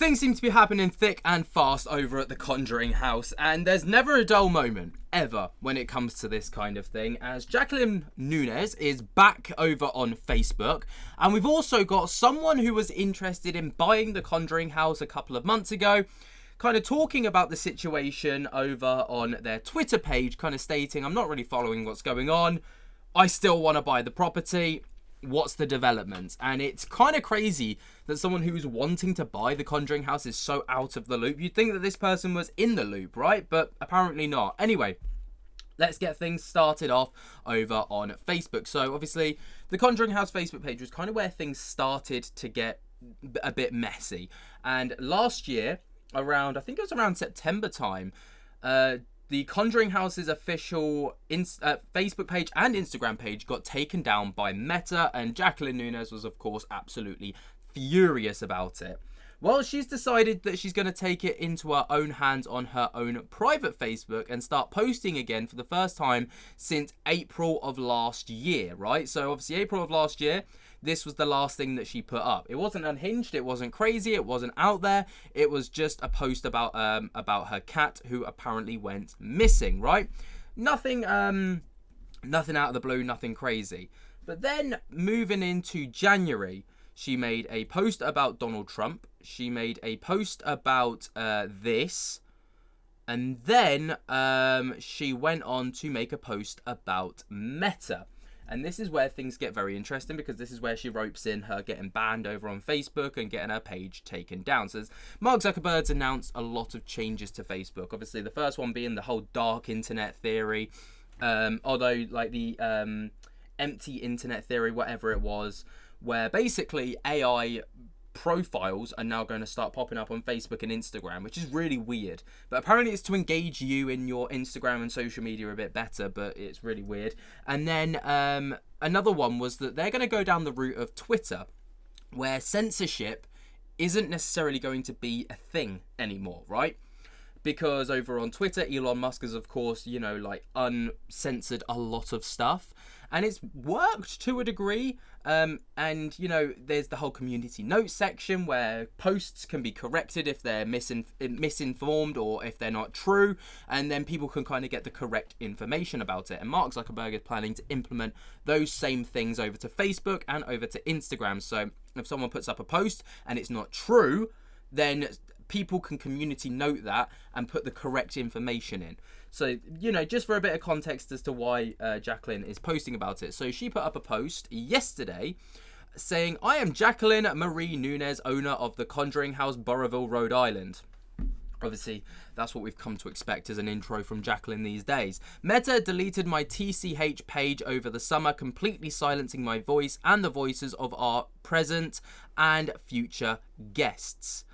Things seem to be happening thick and fast over at the Conjuring house, and there's never a dull moment, ever, when it comes to this kind of thing, as Jacqueline Nunez is back over on Facebook, and we've also got someone who was interested in buying the Conjuring house a couple of months ago, kind of talking about the situation over on their Twitter page, kind of stating, I'm not really following what's going on, I still want to buy the property. What's the development? And it's kind of crazy that someone who's wanting to buy the Conjuring house is so out of the loop. You'd think that this person was in the loop, right? But apparently not. Anyway, let's get things started off over on Facebook. So obviously, the Conjuring house Facebook page was kind of where things started to get a bit messy. And last year, I think it was around September time, the Conjuring House's official Facebook page and Instagram page got taken down by Meta, and Jacqueline Nunes was, of course, absolutely furious about it. Well, she's decided that she's going to take it into her own hands on her own private Facebook and start posting again for the first time since April of last year, right? So, obviously, April of last year, this was the last thing that she put up. It wasn't unhinged, it wasn't crazy, it wasn't out there. It was just a post about her cat who apparently went missing, right? Nothing out of the blue, nothing crazy. But then moving into January, she made a post about Donald Trump. She made a post about this. And then she went on to make a post about Meta. And this is where things get very interesting, because this is where she ropes in her getting banned over on Facebook and getting her page taken down. So Mark Zuckerberg's announced a lot of changes to Facebook. Obviously, the first one being the whole dark internet theory. Although, like the empty internet theory, whatever it was, where basically AI profiles are now going to start popping up on Facebook and Instagram, which is really weird. But apparently it's to engage you in your Instagram and social media a bit better, but it's really weird. And then another one was that they're going to go down the route of Twitter, where censorship isn't necessarily going to be a thing anymore, right? Because over on Twitter, Elon Musk has, of course, uncensored a lot of stuff. And it's worked to a degree. And, there's the whole community notes section where posts can be corrected if they're misinformed or if they're not true. And then people can kind of get the correct information about it. And Mark Zuckerberg is planning to implement those same things over to Facebook and over to Instagram. So if someone puts up a post and it's not true, then people can community note that and put the correct information in. So, just for a bit of context as to why Jacqueline is posting about it. So she put up a post yesterday saying, I am Jacqueline Marie Nunes, owner of the Conjuring House, Burrillville, Rhode Island. Obviously, that's what we've come to expect as an intro from Jacqueline these days. Meta deleted my TCH page over the summer, completely silencing my voice and the voices of our present and future guests.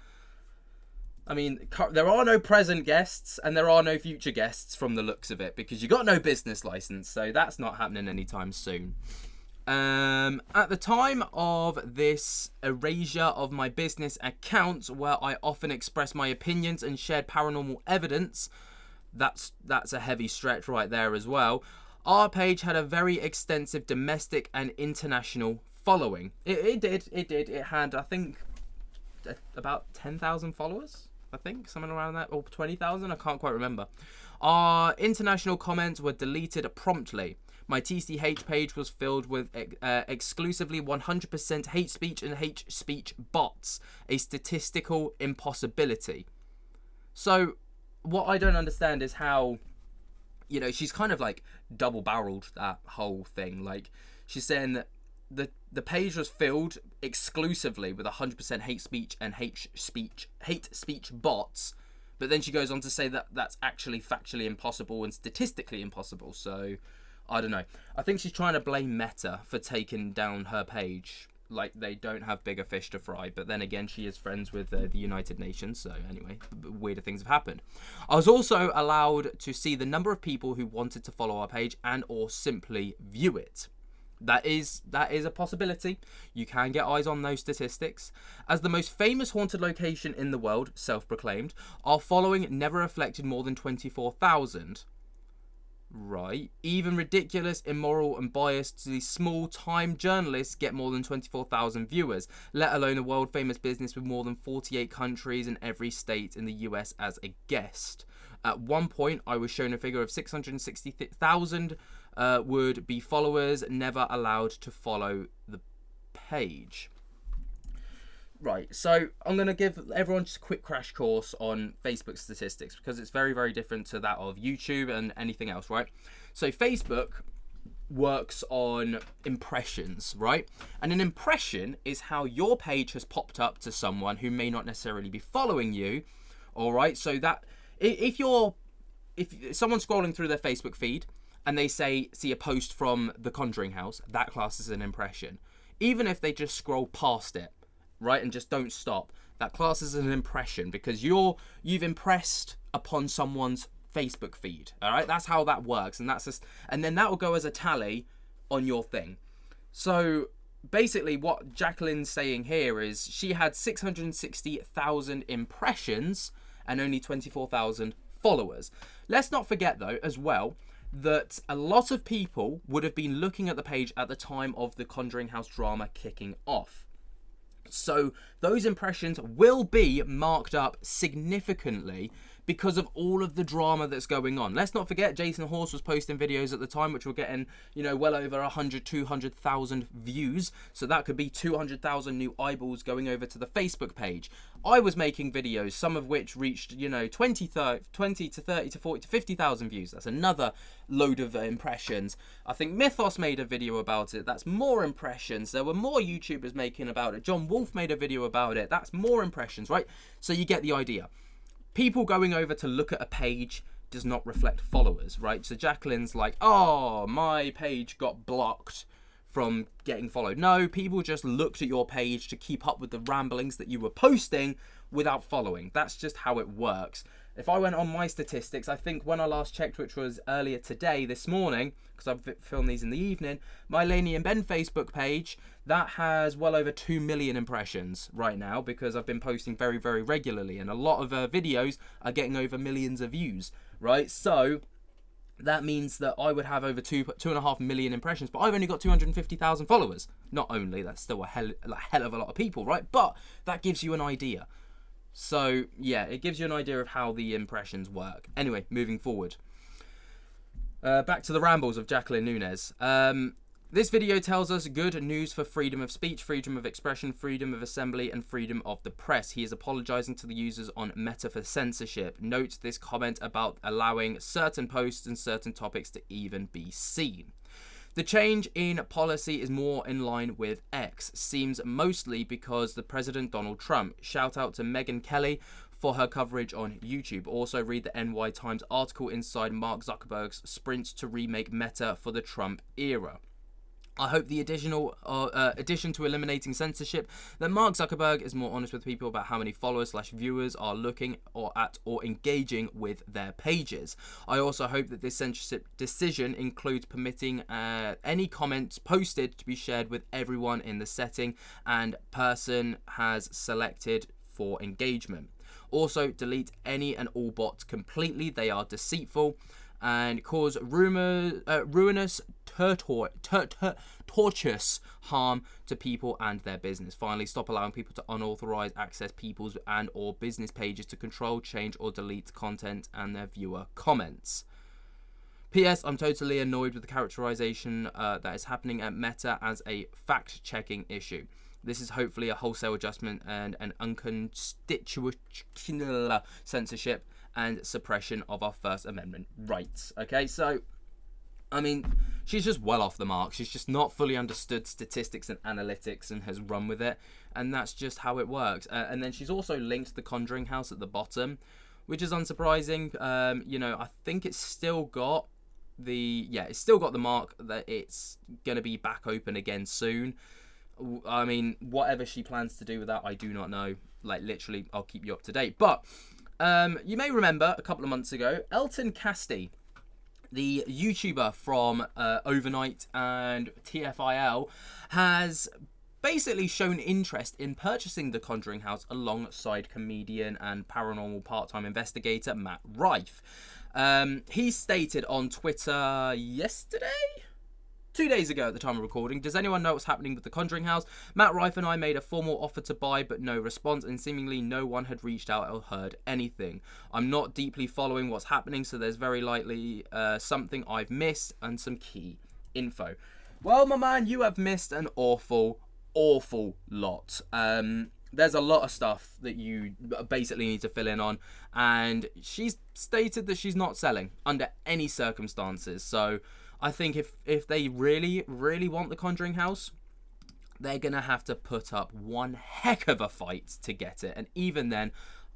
I mean, there are no present guests and there are no future guests from the looks of it, because you got no business license, so that's not happening anytime soon. At the time of this erasure of my business account, where I often express my opinions and shared paranormal evidence, that's a heavy stretch right there as well. Our page had a very extensive domestic and international following. It did. It had, I think, about 10,000 followers. I think, something around that, or 20,000, I can't quite remember. Our international comments were deleted promptly. My TCH page was filled with exclusively 100% hate speech and hate speech bots, a statistical impossibility. So, what I don't understand is how, she's kind of like double-barreled that whole thing. Like, she's saying that the page was filled exclusively with 100% hate speech and hate speech bots, but then she goes on to say that that's actually factually impossible and statistically impossible. So I don't know. I think she's trying to blame Meta for taking down her page, like they don't have bigger fish to fry. But then again, she is friends with the United Nations, so anyway, weirder things have happened. I was also allowed to see the number of people who wanted to follow our page and or simply view it. That is a possibility. You can get eyes on those statistics. As the most famous haunted location in the world, self-proclaimed, our following never reflected more than 24,000. Right. Even ridiculous, immoral, and biased small-time journalists get more than 24,000 viewers, let alone a world-famous business with more than 48 countries and every state in the US as a guest. At one point, I was shown a figure of 660,000 would be followers, never allowed to follow the page. Right, so I'm going to give everyone just a quick crash course on Facebook statistics because it's very, very different to that of YouTube and anything else, right? So Facebook works on impressions, right? And an impression is how your page has popped up to someone who may not necessarily be following you, all right? So that if someone's scrolling through their Facebook feed and they see a post from the Conjuring house, that class is an impression. Even if they just scroll past it, right, and just don't stop, that class is an impression because you've impressed upon someone's Facebook feed. All right, that's how that works, and and then that will go as a tally on your thing. So basically, what Jacqueline's saying here is she had 660,000 impressions and only 24,000 followers. Let's not forget though, as well, that a lot of people would have been looking at the page at the time of the Conjuring House drama kicking off. So those impressions will be marked up significantly because of all of the drama that's going on. Let's not forget Jason Horse was posting videos at the time which were getting, well over 200,000 views. So that could be 200,000 new eyeballs going over to the Facebook page. I was making videos, some of which reached, 20 to 30 to 40 to 50,000 views. That's another load of impressions. I think Mythos made a video about it. That's more impressions. There were more YouTubers making about it. John Wolf made a video about it. That's more impressions, right? So you get the idea. People going over to look at a page does not reflect followers, right? So Jacqueline's like, oh, my page got blocked from getting followed. No, people just looked at your page to keep up with the ramblings that you were posting without following. That's just how it works. If I went on my statistics, I think when I last checked, which was earlier today, this morning, because I've filmed these in the evening, my Lainey and Ben Facebook page, that has well over 2 million impressions right now because I've been posting very, very regularly, and a lot of videos are getting over millions of views, right? So that means that I would have over 2.5 million impressions, but I've only got 250,000 followers. Not only, that's still a hell of a lot of people, right? But that gives you an idea. So yeah, it gives you an idea of how the impressions work. Anyway, moving forward. Back to the rambles of Jacqueline Nunez. This video tells us good news for freedom of speech, freedom of expression, freedom of assembly, and freedom of the press. He is apologising to the users on Meta for censorship. Note this comment about allowing certain posts and certain topics to even be seen. The change in policy is more in line with X. Seems mostly because the President Donald Trump. Shout out to Megyn Kelly for her coverage on YouTube. Also read the NY Times article inside Mark Zuckerberg's sprint to remake Meta for the Trump era. I hope the addition to eliminating censorship, that Mark Zuckerberg is more honest with people about how many followers/viewers are looking or engaging with their pages. I also hope that this censorship decision includes permitting any comments posted to be shared with everyone in the setting and person has selected for engagement. Also, delete any and all bots completely. They are deceitful and cause ruinous, tortuous harm to people and their business. Finally, stop allowing people to unauthorized access people's and or business pages to control, change, or delete content and their viewer comments. P.S. I'm totally annoyed with the characterization that is happening at Meta as a fact-checking issue. This is hopefully a wholesale adjustment and an unconstitutional censorship and suppression of our First Amendment rights. Okay, so, I mean, she's just well off the mark. She's just not fully understood statistics and analytics and has run with it. And that's just how it works. And then she's also linked the Conjuring House at the bottom, which is unsurprising. I think it's still got it's still got the mark that it's going to be back open again soon. I mean, whatever she plans to do with that, I do not know. Like, literally, I'll keep you up to date. But you may remember a couple of months ago, Elton Casti, the YouTuber from Overnight and TFIL, has basically shown interest in purchasing the Conjuring House alongside comedian and paranormal part-time investigator Matt Rife. He stated on Twitter yesterday? 2 days ago at the time of recording, does anyone know what's happening with the Conjuring house? Matt Rife and I made a formal offer to buy, but no response, and seemingly no one had reached out or heard anything. I'm not deeply following what's happening, so there's very likely something I've missed and some key info. Well, my man, you have missed an awful lot. There's a lot of stuff that you basically need to fill in on, and she's stated that she's not selling under any circumstances. So I think if they really want the Conjuring house, they're going to have to put up one heck of a fight to get it. And even then,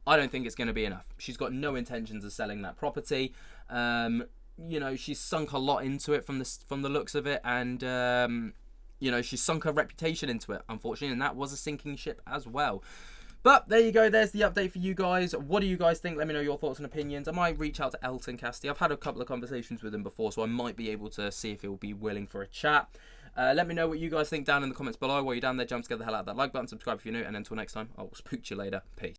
I don't think it's going to be enough. She's got no intentions of selling that property. She's sunk a lot into it from the looks of it. And, she's sunk her reputation into it, unfortunately. And that was a sinking ship as well. But there you go, there's the update for you guys. What do you guys think? Let me know your thoughts and opinions. I might reach out to Elton Casti. I've had a couple of conversations with him before, so I might be able to see if he'll be willing for a chat. Let me know what you guys think down in the comments below. While you're down there, jump to get the hell out of that like button, subscribe if you're new, and until next time, I will spook you later. Peace.